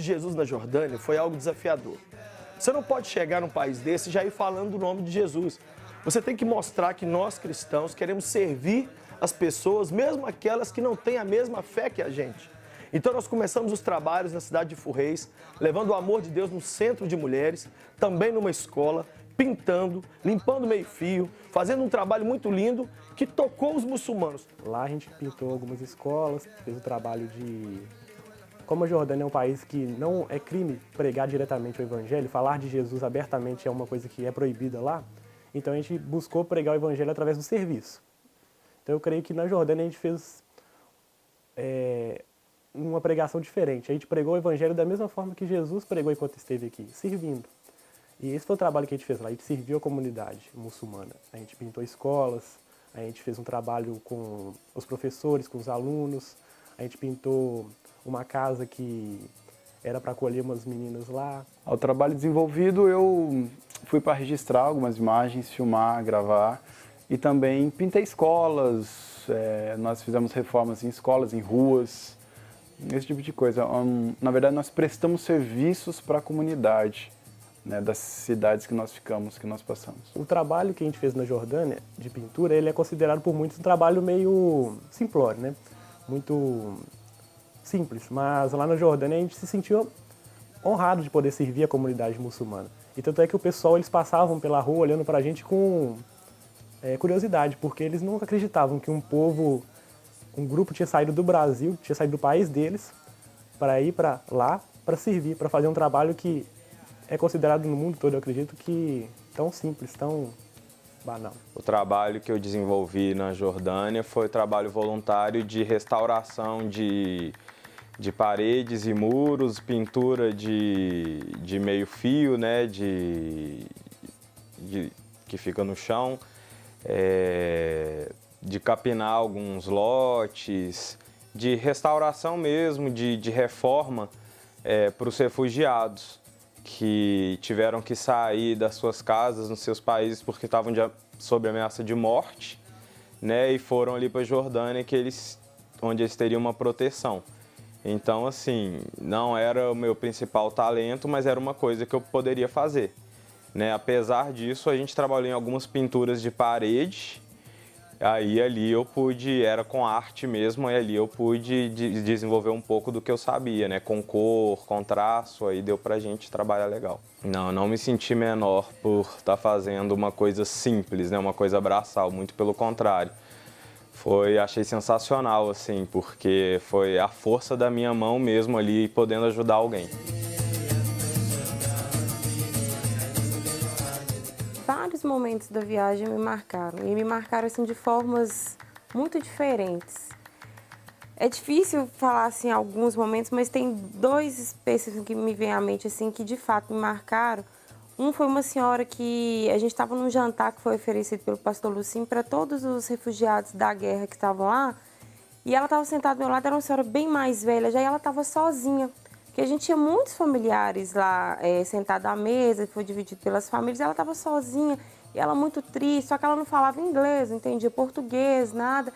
de Jesus na Jordânia foi algo desafiador. Você não pode chegar num país desse e já ir falando do nome de Jesus. Você tem que mostrar que nós cristãos queremos servir as pessoas, mesmo aquelas que não têm a mesma fé que a gente. Então nós começamos os trabalhos na cidade de Furreis, levando o amor de Deus no centro de mulheres, também numa escola, pintando, limpando meio-fio, fazendo um trabalho muito lindo que tocou os muçulmanos. Lá a gente pintou algumas escolas, fez o trabalho de... Como a Jordânia é um país que não é crime pregar diretamente o evangelho, falar de Jesus abertamente é uma coisa que é proibida lá, então a gente buscou pregar o evangelho através do serviço. Então eu creio que na Jordânia a gente fez uma pregação diferente. A gente pregou o evangelho da mesma forma que Jesus pregou enquanto esteve aqui, servindo. E esse foi o trabalho que a gente fez lá, a gente serviu a comunidade muçulmana. A gente pintou escolas, a gente fez um trabalho com os professores, com os alunos, a gente pintou uma casa que era para acolher umas meninas lá. Ao trabalho desenvolvido, eu fui para registrar algumas imagens, filmar, gravar e também pintei escolas, nós fizemos reformas em escolas, em ruas, esse tipo de coisa. Na verdade, nós prestamos serviços para a comunidade, né, das cidades que nós ficamos, que nós passamos. O trabalho que a gente fez na Jordânia, de pintura, ele é considerado por muitos um trabalho meio simplório, né? Muito simples, mas lá na Jordânia a gente se sentiu honrado de poder servir a comunidade muçulmana. E tanto é que o pessoal, eles passavam pela rua olhando para a gente com curiosidade, porque eles nunca acreditavam que um grupo tinha saído do Brasil, tinha saído do país deles, para ir para lá, para servir, para fazer um trabalho que é considerado no mundo todo, eu acredito, que tão simples, tão banal. O trabalho que eu desenvolvi na Jordânia foi trabalho voluntário de restauração de paredes e muros, pintura de meio-fio, né, que fica no chão, de capinar alguns lotes, de restauração mesmo, de reforma para os refugiados que tiveram que sair das suas casas nos seus países porque estavam sob ameaça de morte, né, e foram ali para a Jordânia, onde eles teriam uma proteção. Então, assim, não era o meu principal talento, mas era uma coisa que eu poderia fazer, né? Apesar disso, a gente trabalhou em algumas pinturas de parede, aí ali eu pude, era com arte mesmo, e ali eu pude desenvolver um pouco do que eu sabia, né? Com cor, com traço, aí deu pra gente trabalhar legal. Não me senti menor por estar fazendo uma coisa simples, né? Uma coisa braçal, muito pelo contrário. Achei sensacional, assim, porque foi a força da minha mão mesmo ali, podendo ajudar alguém. Vários momentos da viagem me marcaram, e me marcaram assim, de formas muito diferentes. É difícil falar assim, alguns momentos, mas tem dois específicos que me vêm à mente assim, que de fato me marcaram. Um foi uma senhora que a gente estava num jantar que foi oferecido pelo pastor Lucinho para todos os refugiados da guerra que estavam lá, e ela estava sentada do meu lado, era uma senhora bem mais velha já, e ela estava sozinha. Porque a gente tinha muitos familiares lá sentados à mesa, foi dividido pelas famílias, e ela estava sozinha, e ela muito triste, só que ela não falava inglês, não entendia português, nada.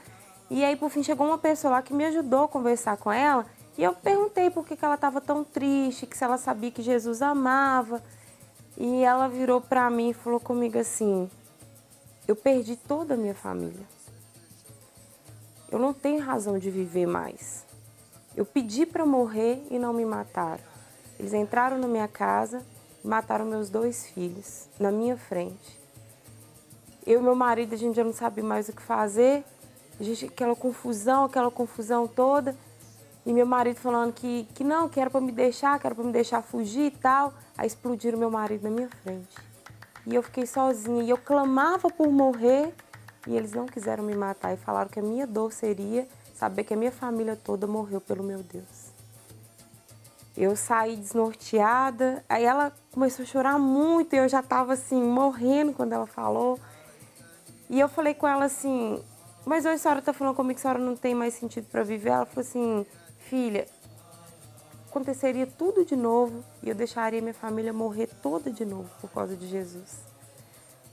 E aí, por fim, chegou uma pessoa lá que me ajudou a conversar com ela, e eu perguntei por que ela estava tão triste, que se ela sabia que Jesus amava. E ela virou para mim e falou comigo assim: eu perdi toda a minha família. Eu não tenho razão de viver mais. Eu pedi para morrer e não me mataram. Eles entraram na minha casa e mataram meus 2 filhos na minha frente. Eu e meu marido, a gente já não sabia mais o que fazer. Aquela confusão toda. E meu marido falando que não, que era para me deixar, fugir e tal. Aí explodiram meu marido na minha frente. E eu fiquei sozinha. E eu clamava por morrer e eles não quiseram me matar. E falaram que a minha dor seria saber que a minha família toda morreu pelo meu Deus. Eu saí desnorteada. Aí ela começou a chorar muito e eu já estava assim, morrendo quando ela falou. E eu falei com ela assim: mas hoje a senhora está falando comigo que a senhora não tem mais sentido para viver? Ela falou assim: filha, aconteceria tudo de novo e eu deixaria minha família morrer toda de novo por causa de Jesus.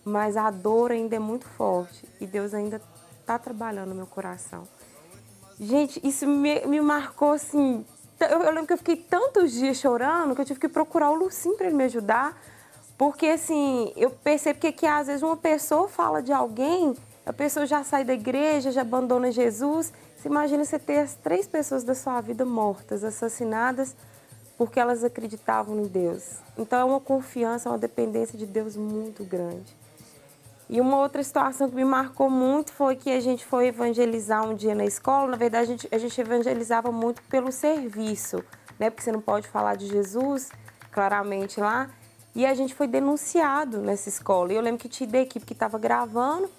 Mas a dor ainda é muito forte e Deus ainda está trabalhando no meu coração. Gente, isso me marcou assim eu lembro que eu fiquei tantos dias chorando que eu tive que procurar o Lucim para ele me ajudar. Porque, assim, eu percebo que às vezes uma pessoa fala de alguém, a pessoa já sai da igreja, já abandona Jesus. Você imagina você ter as 3 pessoas da sua vida mortas, assassinadas, porque elas acreditavam em Deus. Então, é uma confiança, uma dependência de Deus muito grande. E uma outra situação que me marcou muito foi que a gente foi evangelizar um dia na escola. Na verdade, a gente evangelizava muito pelo serviço, né? Porque você não pode falar de Jesus claramente lá. E a gente foi denunciado nessa escola. E eu lembro que tinha da equipe que estava gravando.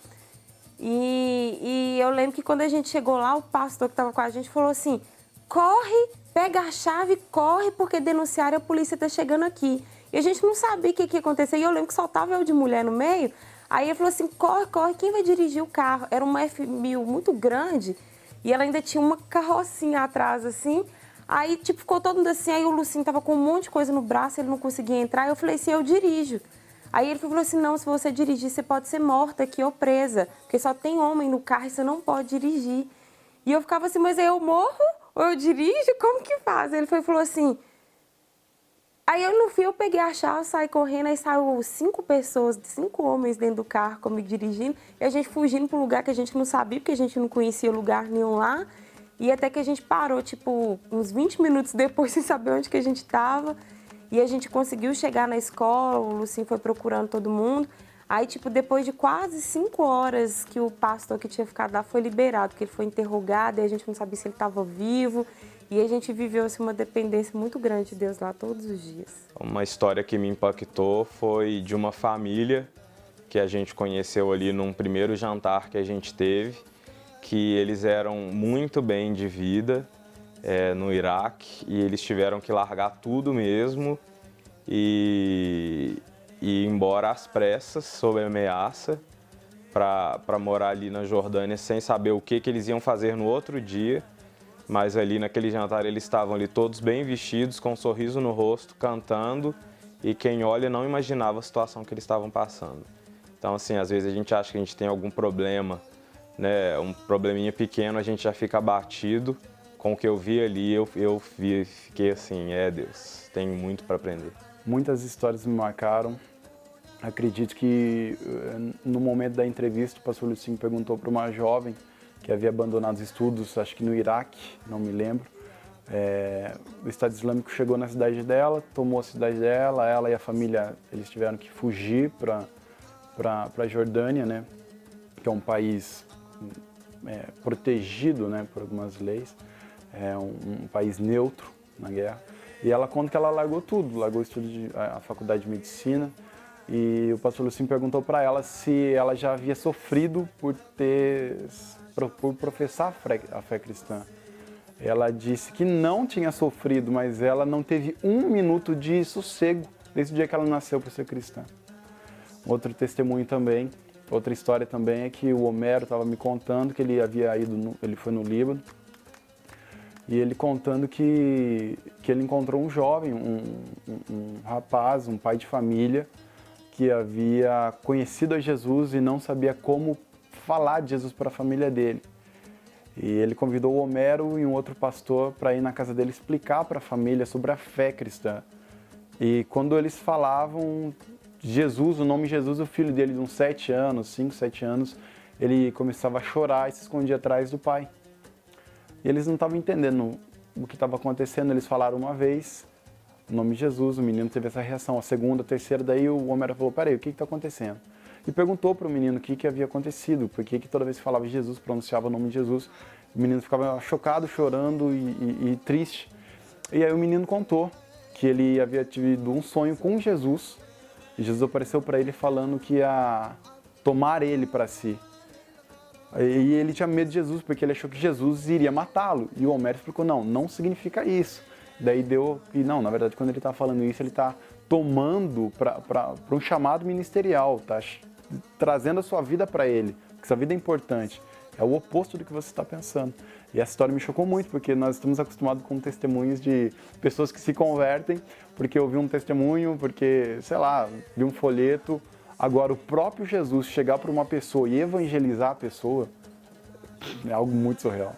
E eu lembro que quando a gente chegou lá, o pastor que estava com a gente falou assim: corre, pega a chave, corre, porque denunciaram, a polícia está chegando aqui. E a gente não sabia o que ia acontecer. E eu lembro que só estava eu de mulher no meio. Aí ele falou assim: corre, corre, quem vai dirigir o carro? Era uma F1000 muito grande e ela ainda tinha uma carrocinha atrás, assim. Aí, tipo, ficou todo mundo assim. Aí o Lucinho tava com um monte de coisa no braço, ele não conseguia entrar. Eu falei assim: eu dirijo. Aí ele falou assim: não, se você dirigir, você pode ser morta aqui ou presa, porque só tem homem no carro e você não pode dirigir. E eu ficava assim: mas aí eu morro ou eu dirijo? Como que faz? Ele falou assim... Aí no fim eu peguei a chave, saí correndo, aí saiu 5 pessoas, 5 homens dentro do carro comigo dirigindo, e a gente fugindo para um lugar que a gente não sabia, porque a gente não conhecia lugar nenhum lá, e até que a gente parou, tipo, uns 20 minutos depois, sem saber onde que a gente estava, e a gente conseguiu chegar na escola, o Lucinho foi procurando todo mundo, aí, tipo, depois de quase 5 horas que o pastor que tinha ficado lá foi liberado, porque ele foi interrogado, e a gente não sabia se ele estava vivo. E a gente viveu assim, uma dependência muito grande de Deus lá todos os dias. Uma história que me impactou foi de uma família que a gente conheceu ali num primeiro jantar que a gente teve, que eles eram muito bem de vida no Iraque e eles tiveram que largar tudo mesmo e ir embora às pressas, sob ameaça, para morar ali na Jordânia sem saber o que eles iam fazer no outro dia. Mas ali naquele jantar eles estavam ali todos bem vestidos, com um sorriso no rosto, cantando, e quem olha não imaginava a situação que eles estavam passando. Então, assim, às vezes a gente acha que a gente tem algum problema, né, um probleminha pequeno, a gente já fica abatido. Com o que eu vi ali, fiquei assim: Deus, tenho muito para aprender. Muitas histórias me marcaram. Acredito que no momento da entrevista o pastor Lucinho perguntou para uma jovem que havia abandonado os estudos, acho que no Iraque, não me lembro. O Estado Islâmico chegou na cidade dela, tomou a cidade dela, ela e a família, eles tiveram que fugir para a Jordânia, né, que é um país protegido, né, por algumas leis, é um país neutro na guerra. E ela conta que ela largou tudo, largou o estudo a faculdade de medicina, e o pastor Lucinho perguntou para ela se ela já havia sofrido por professar a fé cristã. Ela disse que não tinha sofrido, mas ela não teve 1 minuto de sossego desde o dia que ela nasceu para ser cristã. Outro testemunho também, outra história também é que o Homero estava me contando que ele ele foi no Líbano, e ele contando que ele encontrou um jovem, um rapaz, um pai de família, que havia conhecido a Jesus e não sabia como falar de Jesus para a família dele. E ele convidou o Homero e um outro pastor para ir na casa dele explicar para a família sobre a fé cristã. E quando eles falavam Jesus, o nome Jesus, o filho dele de uns 7 anos, 5, 7 anos, ele começava a chorar e se escondia atrás do pai. E eles não estavam entendendo o que estava acontecendo. Eles falaram uma vez o nome de Jesus, o menino teve essa reação. A segunda, a terceira, daí o Homero falou: peraí, o que está acontecendo? E perguntou para o menino o que havia acontecido, porque toda vez que falava de Jesus, pronunciava o nome de Jesus, o menino ficava chocado, chorando e triste. E aí o menino contou que ele havia tido um sonho com Jesus, e Jesus apareceu para ele falando que ia tomar ele para si. E ele tinha medo de Jesus, porque ele achou que Jesus iria matá-lo. E o Homero explicou: não significa isso. Daí na verdade, quando ele está falando isso, ele está tomando para um chamado ministerial, tá trazendo a sua vida para ele, porque sua vida é importante. É o oposto do que você está pensando. E essa história me chocou muito, porque nós estamos acostumados com testemunhos de pessoas que se convertem porque ouviu um testemunho, porque, sei lá, viu um folheto. Agora, o próprio Jesus chegar para uma pessoa e evangelizar a pessoa é algo muito surreal.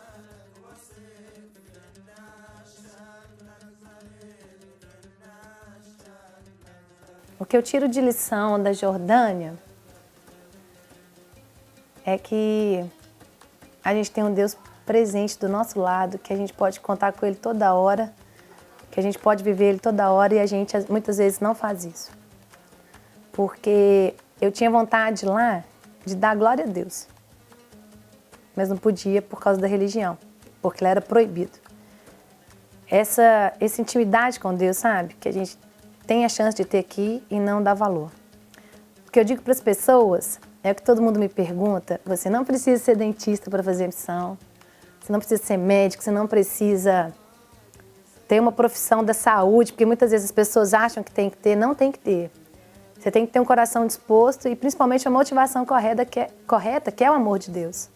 O que eu tiro de lição da Jordânia é que a gente tem um Deus presente do nosso lado, que a gente pode contar com Ele toda hora, que a gente pode viver Ele toda hora e a gente muitas vezes não faz isso. Porque eu tinha vontade lá de dar glória a Deus, mas não podia por causa da religião, porque ela era proibido. Essa intimidade com Deus, sabe? Que a gente tem a chance de ter aqui e não dá valor. O que eu digo para as pessoas é o que todo mundo me pergunta: você não precisa ser dentista para fazer missão, você não precisa ser médico, você não precisa ter uma profissão da saúde, porque muitas vezes as pessoas acham que tem que ter, não tem que ter. Você tem que ter um coração disposto e principalmente a motivação correta, que é o amor de Deus.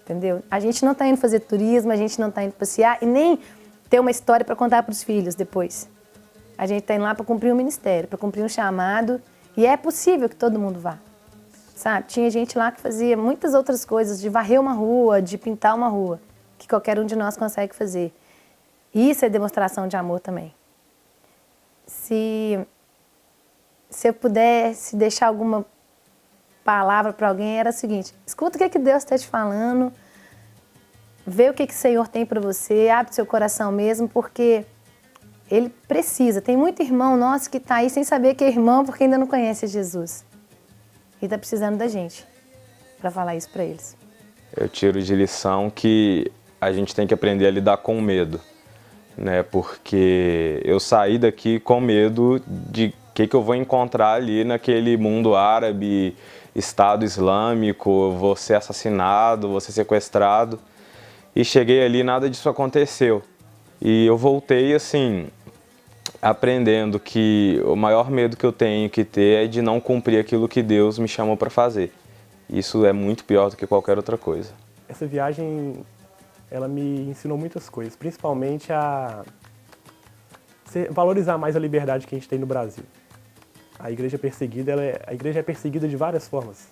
Entendeu? A gente não está indo fazer turismo, a gente não está indo passear e nem ter uma história para contar para os filhos depois. A gente está indo lá para cumprir um ministério, para cumprir um chamado, e é possível que todo mundo vá. Sabe? Tinha gente lá que fazia muitas outras coisas, de varrer uma rua, de pintar uma rua, que qualquer um de nós consegue fazer. Isso é demonstração de amor também. Se eu pudesse deixar alguma palavra para alguém, era o seguinte: escuta o que Deus está te falando, vê o que o Senhor tem para você, abre seu coração mesmo, porque Ele precisa. Tem muito irmão nosso que está aí sem saber que é irmão porque ainda não conhece Jesus. E está precisando da gente para falar isso para eles. Eu tiro de lição que a gente tem que aprender a lidar com o medo, né? Porque eu saí daqui com medo de o que eu vou encontrar ali naquele mundo árabe, Estado Islâmico, vou ser assassinado, vou ser sequestrado. E cheguei ali e nada disso aconteceu. E eu voltei assim, aprendendo que o maior medo que eu tenho que ter é de não cumprir aquilo que Deus me chamou para fazer. Isso é muito pior do que qualquer outra coisa. Essa viagem, ela me ensinou muitas coisas, principalmente a valorizar mais a liberdade que a gente tem no Brasil. A igreja perseguida, a igreja é perseguida de várias formas.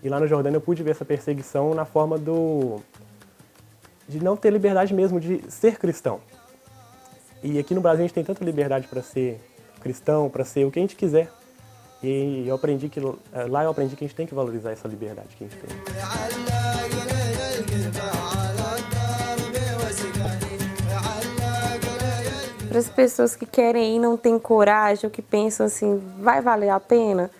E lá na Jordânia eu pude ver essa perseguição na forma de não ter liberdade mesmo, de ser cristão. E aqui no Brasil a gente tem tanta liberdade para ser cristão, para ser o que a gente quiser. E eu aprendi que lá eu aprendi que a gente tem que valorizar essa liberdade que a gente tem. Para as pessoas que querem ir, não têm coragem, ou que pensam assim, vai valer a pena?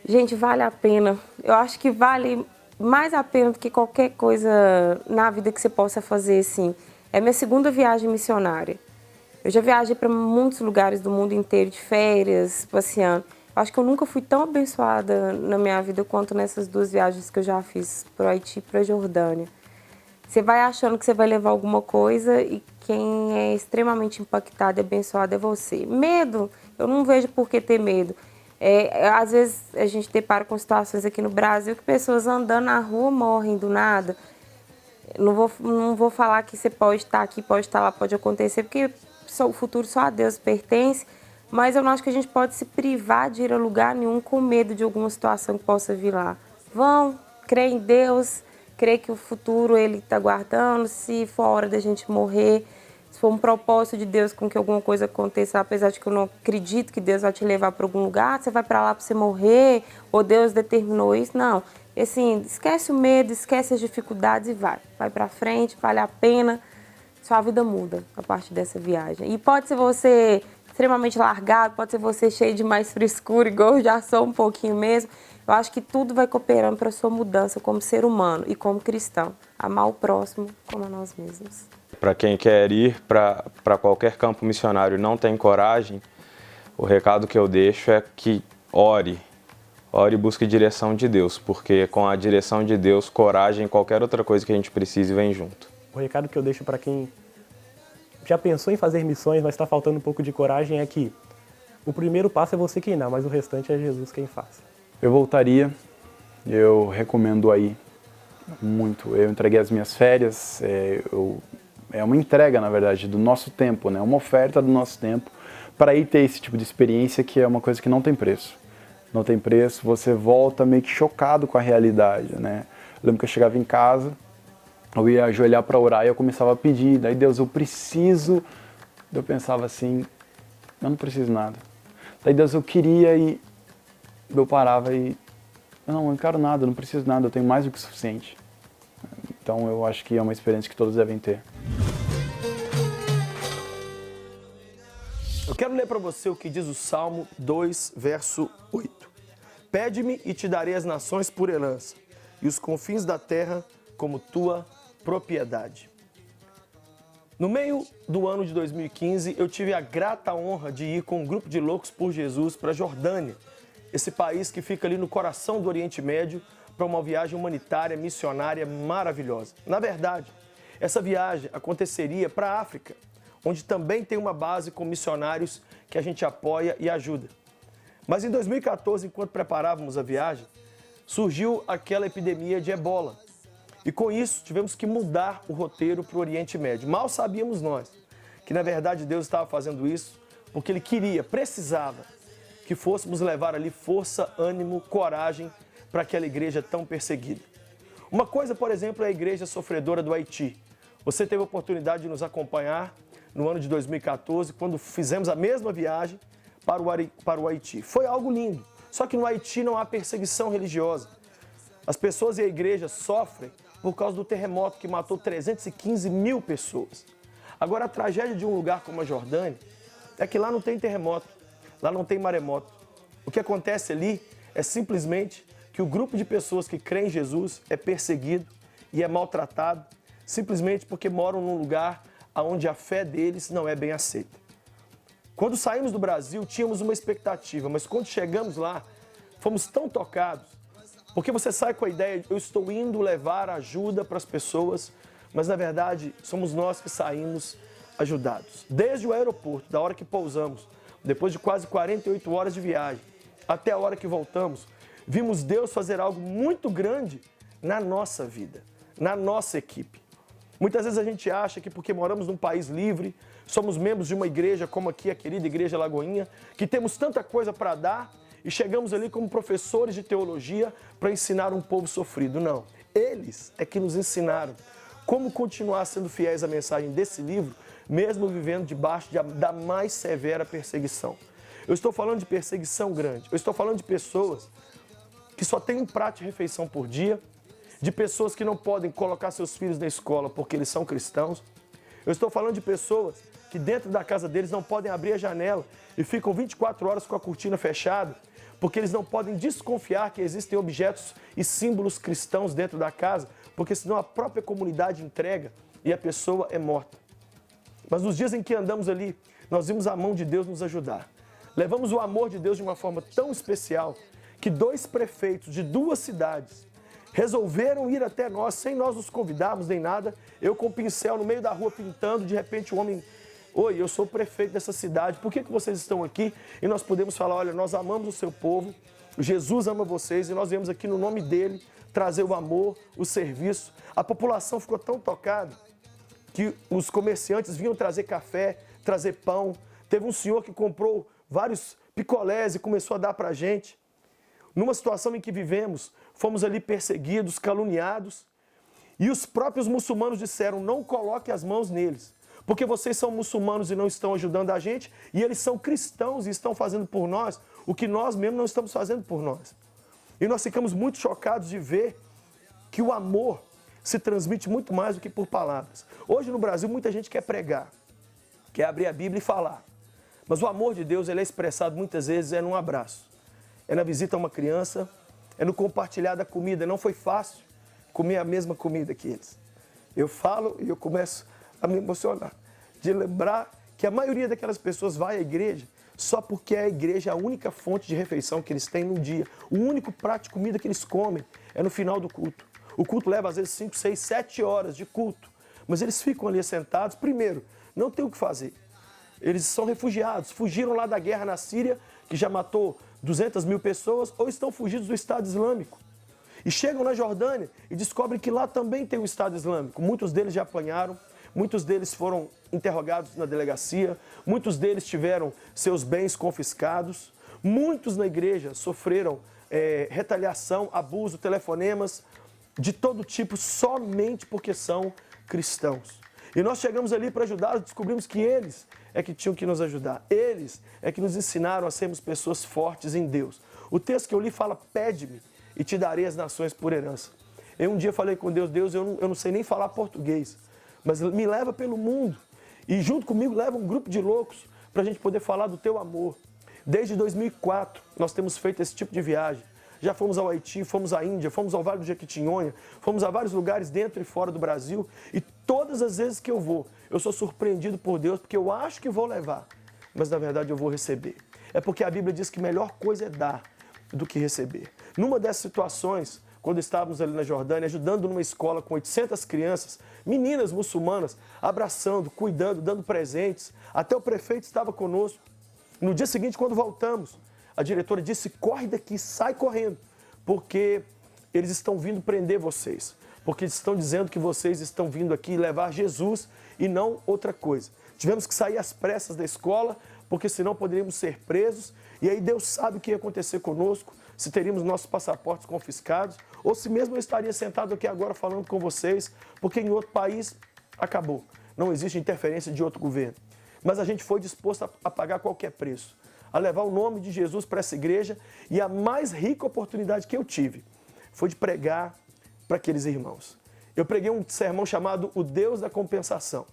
Gente, vale a pena. Eu acho que vale mais a pena do que qualquer coisa na vida que você possa fazer, assim. É minha segunda viagem missionária. Eu já viajei para muitos lugares do mundo inteiro, de férias, passeando. Eu acho que eu nunca fui tão abençoada na minha vida quanto nessas duas viagens que eu já fiz, para o Haiti e para a Jordânia. Você vai achando que você vai levar alguma coisa e quem é extremamente impactado e abençoado é você. Medo, eu não vejo por que ter medo. Às vezes a gente depara com situações aqui no Brasil que pessoas andando na rua morrem do nada. Não vou falar que você pode estar aqui, pode estar lá, pode acontecer, porque o futuro só a Deus pertence, mas eu não acho que a gente pode se privar de ir a lugar nenhum com medo de alguma situação que possa vir lá. Vão, crê em Deus, crê que o futuro Ele está guardando, se for a hora da gente morrer, se for um propósito de Deus com que alguma coisa aconteça, apesar de que eu não acredito que Deus vai te levar para algum lugar, você vai para lá para você morrer, ou Deus determinou isso, não. E assim, esquece o medo, esquece as dificuldades e vai para frente, vale a pena, sua vida muda a partir dessa viagem. E pode ser você extremamente largado, pode ser você cheio de mais frescura, igual eu já sou um pouquinho mesmo. Eu acho que tudo vai cooperando para a sua mudança como ser humano e como cristão. Amar o próximo como a nós mesmos. Para quem quer ir para qualquer campo missionário e não tem coragem, o recado que eu deixo é que ore e busque direção de Deus, porque com a direção de Deus, coragem e qualquer outra coisa que a gente precise vem junto. O recado que eu deixo para quem já pensou em fazer missões, mas está faltando um pouco de coragem é que o primeiro passo é você quem dá, mas o restante é Jesus quem faz. Eu voltaria, eu recomendo aí muito. Eu entreguei as minhas férias, é uma entrega, na verdade, do nosso tempo, né? Uma oferta do nosso tempo para ir ter esse tipo de experiência que é uma coisa que não tem preço. Não tem preço, você volta meio que chocado com a realidade, né? Eu lembro que eu chegava em casa, eu ia ajoelhar para orar e eu começava a pedir, daí Deus, eu preciso. Eu pensava assim, eu não preciso de nada. Daí Deus, eu queria e eu parava e, não, eu não quero nada, eu não preciso de nada, eu tenho mais do que o suficiente. Então eu acho que é uma experiência que todos devem ter. Eu quero ler para você o que diz o Salmo 2, verso 8. Pede-me e te darei as nações por herança, e os confins da terra como tua propriedade. No meio do ano de 2015, eu tive a grata honra de ir com um grupo de loucos por Jesus para a Jordânia, esse país que fica ali no coração do Oriente Médio, para uma viagem humanitária, missionária maravilhosa. Na verdade, essa viagem aconteceria para a África, onde também tem uma base com missionários que a gente apoia e ajuda. Mas em 2014, enquanto preparávamos a viagem, surgiu aquela epidemia de ebola. E com isso, tivemos que mudar o roteiro para o Oriente Médio. Mal sabíamos nós que, na verdade, Deus estava fazendo isso porque Ele queria, precisava, que fôssemos levar ali força, ânimo, coragem para aquela igreja tão perseguida. Uma coisa, por exemplo, é a igreja sofredora do Haiti. Você teve a oportunidade de nos acompanhar no ano de 2014, quando fizemos a mesma viagem para o Haiti. Foi algo lindo, só que no Haiti não há perseguição religiosa. As pessoas e a igreja sofrem por causa do terremoto que matou 315 mil pessoas. Agora, a tragédia de um lugar como a Jordânia é que lá não tem terremoto, lá não tem maremoto. O que acontece ali é simplesmente que o grupo de pessoas que creem em Jesus é perseguido e é maltratado simplesmente porque moram num lugar onde a fé deles não é bem aceita. Quando saímos do Brasil, tínhamos uma expectativa, mas quando chegamos lá, fomos tão tocados, porque você sai com a ideia de eu estou indo levar ajuda para as pessoas, mas na verdade somos nós que saímos ajudados. Desde o aeroporto, da hora que pousamos, depois de quase 48 horas de viagem, até a hora que voltamos, vimos Deus fazer algo muito grande na nossa vida, na nossa equipe. Muitas vezes a gente acha que porque moramos num país livre, somos membros de uma igreja como aqui, a querida Igreja Lagoinha, que temos tanta coisa para dar e chegamos ali como professores de teologia para ensinar um povo sofrido. Não, eles é que nos ensinaram como continuar sendo fiéis à mensagem desse livro, mesmo vivendo debaixo da mais severa perseguição. Eu estou falando de perseguição grande, eu estou falando de pessoas que só têm um prato de refeição por dia, de pessoas que não podem colocar seus filhos na escola porque eles são cristãos. Eu estou falando de pessoas que dentro da casa deles não podem abrir a janela e ficam 24 horas com a cortina fechada porque eles não podem desconfiar que existem objetos e símbolos cristãos dentro da casa, porque senão a própria comunidade entrega e a pessoa é morta. Mas nos dias em que andamos ali, nós vimos a mão de Deus nos ajudar. Levamos o amor de Deus de uma forma tão especial que 2 prefeitos de 2 cidades resolveram ir até nós, sem nós nos convidarmos nem nada. Eu com o pincel no meio da rua pintando, de repente o homem... Oi, eu sou o prefeito dessa cidade, por que vocês estão aqui? E nós podemos falar, olha, nós amamos o seu povo, Jesus ama vocês e nós viemos aqui no nome dele trazer o amor, o serviço. A população ficou tão tocada que os comerciantes vinham trazer café, trazer pão. Teve um senhor que comprou vários picolés e começou a dar para a gente. Numa situação em que vivemos, fomos ali perseguidos, caluniados, e os próprios muçulmanos disseram, não coloque as mãos neles, porque vocês são muçulmanos e não estão ajudando a gente, e eles são cristãos e estão fazendo por nós o que nós mesmos não estamos fazendo por nós. E nós ficamos muito chocados de ver que o amor se transmite muito mais do que por palavras. Hoje no Brasil muita gente quer pregar, quer abrir a Bíblia e falar, mas o amor de Deus ele é expressado muitas vezes num abraço. É na visita a uma criança, é no compartilhar da comida. Não foi fácil comer a mesma comida que eles. Eu falo e eu começo a me emocionar, de lembrar que a maioria daquelas pessoas vai à igreja só porque a igreja é a única fonte de refeição que eles têm no dia. O único prato de comida que eles comem é no final do culto. O culto leva às vezes 5, 6, 7 horas de culto, mas eles ficam ali sentados. Primeiro, não tem o que fazer. Eles são refugiados, fugiram lá da guerra na Síria, que já matou 200 mil pessoas, ou estão fugidos do Estado Islâmico. E chegam na Jordânia e descobrem que lá também tem o Estado Islâmico. Muitos deles já apanharam, muitos deles foram interrogados na delegacia, muitos deles tiveram seus bens confiscados, muitos na igreja sofreram retaliação, abuso, telefonemas de todo tipo, somente porque são cristãos. E nós chegamos ali para ajudá-los, descobrimos que eles é que tinham que nos ajudar. Eles é que nos ensinaram a sermos pessoas fortes em Deus. O texto que eu li fala, pede-me e te darei as nações por herança. Eu um dia falei com Deus, Deus, eu não sei nem falar português, mas me leva pelo mundo. E junto comigo leva um grupo de loucos para a gente poder falar do teu amor. Desde 2004 nós temos feito esse tipo de viagem. Já fomos ao Haiti, fomos à Índia, fomos ao Vale do Jequitinhonha, fomos a vários lugares dentro e fora do Brasil. E todas as vezes que eu vou, eu sou surpreendido por Deus, porque eu acho que vou levar, mas na verdade eu vou receber. É porque a Bíblia diz que a melhor coisa é dar do que receber. Numa dessas situações, quando estávamos ali na Jordânia, ajudando numa escola com 800 crianças, meninas muçulmanas, abraçando, cuidando, dando presentes, até o prefeito estava conosco. No dia seguinte, quando voltamos, a diretora disse, corre daqui, sai correndo, porque eles estão vindo prender vocês, porque estão dizendo que vocês estão vindo aqui levar Jesus e não outra coisa. Tivemos que sair às pressas da escola, porque senão poderíamos ser presos, e aí Deus sabe o que ia acontecer conosco, se teríamos nossos passaportes confiscados, ou se mesmo eu estaria sentado aqui agora falando com vocês, porque em outro país acabou, não existe interferência de outro governo. Mas a gente foi disposto a pagar qualquer preço, a levar o nome de Jesus para essa igreja, e a mais rica oportunidade que eu tive foi de pregar para aqueles irmãos. Eu preguei um sermão chamado O Deus da Compensação.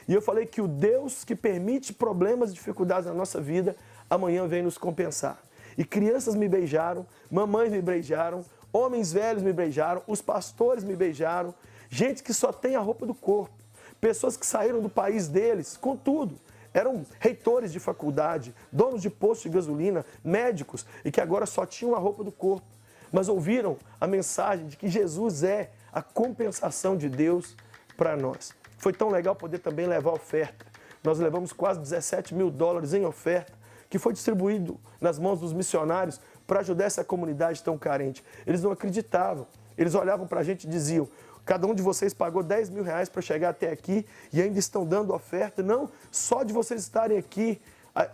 E eu falei que o Deus que permite problemas e dificuldades na nossa vida, amanhã vem nos compensar. E crianças me beijaram, mamães me beijaram, homens velhos me beijaram, os pastores me beijaram, gente que só tem a roupa do corpo, pessoas que saíram do país deles com tudo. Eram reitores de faculdade, donos de posto de gasolina, médicos, e que agora só tinham a roupa do corpo. Mas ouviram a mensagem de que Jesus é a compensação de Deus para nós. Foi tão legal poder também levar oferta. Nós levamos quase $17 mil em oferta, que foi distribuído nas mãos dos missionários para ajudar essa comunidade tão carente. Eles não acreditavam. Eles olhavam para a gente e diziam, cada um de vocês pagou R$10 mil para chegar até aqui e ainda estão dando oferta. Não, só de vocês estarem aqui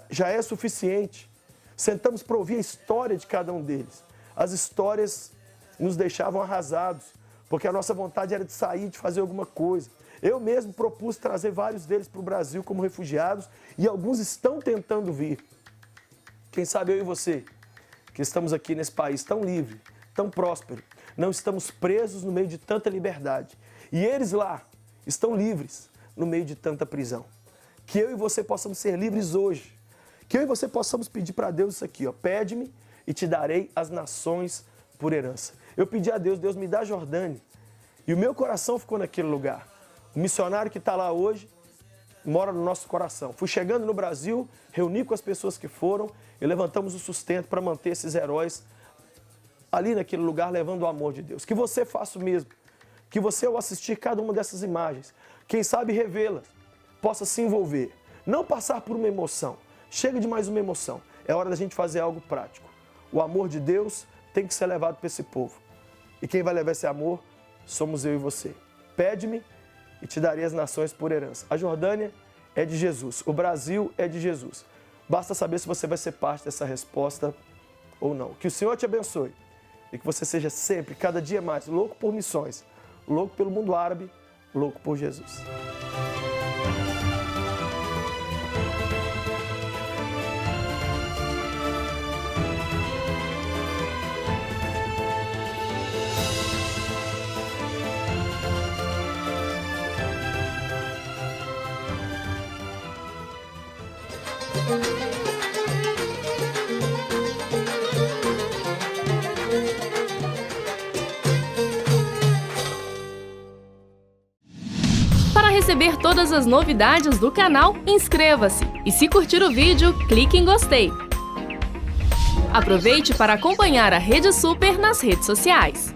já é suficiente. Sentamos para ouvir a história de cada um deles. As histórias nos deixavam arrasados, porque a nossa vontade era de sair, de fazer alguma coisa. Eu mesmo propus trazer vários deles para o Brasil como refugiados e alguns estão tentando vir. Quem sabe eu e você, que estamos aqui nesse país tão livre, tão próspero, não estamos presos no meio de tanta liberdade. E eles lá estão livres no meio de tanta prisão. Que eu e você possamos ser livres hoje. Que eu e você possamos pedir para Deus isso aqui, ó, pede-me e te darei as nações por herança. Eu pedi a Deus, Deus me dá a Jordânia. E o meu coração ficou naquele lugar. O missionário que está lá hoje mora no nosso coração. Fui chegando no Brasil, reuni com as pessoas que foram e levantamos o sustento para manter esses heróis ali naquele lugar, levando o amor de Deus. Que você faça o mesmo. Que você, ao assistir cada uma dessas imagens, quem sabe revê-las, possa se envolver. Não passar por uma emoção. Chega de mais uma emoção. É hora da gente fazer algo prático. O amor de Deus tem que ser levado para esse povo. E quem vai levar esse amor somos eu e você. Pede-me e te darei as nações por herança. A Jordânia é de Jesus. O Brasil é de Jesus. Basta saber se você vai ser parte dessa resposta ou não. Que o Senhor te abençoe. E que você seja sempre, cada dia mais, louco por missões, louco pelo mundo árabe, louco por Jesus. Para receber todas as novidades do canal, inscreva-se e, se curtir o vídeo, clique em gostei. Aproveite para acompanhar a Rede Super nas redes sociais.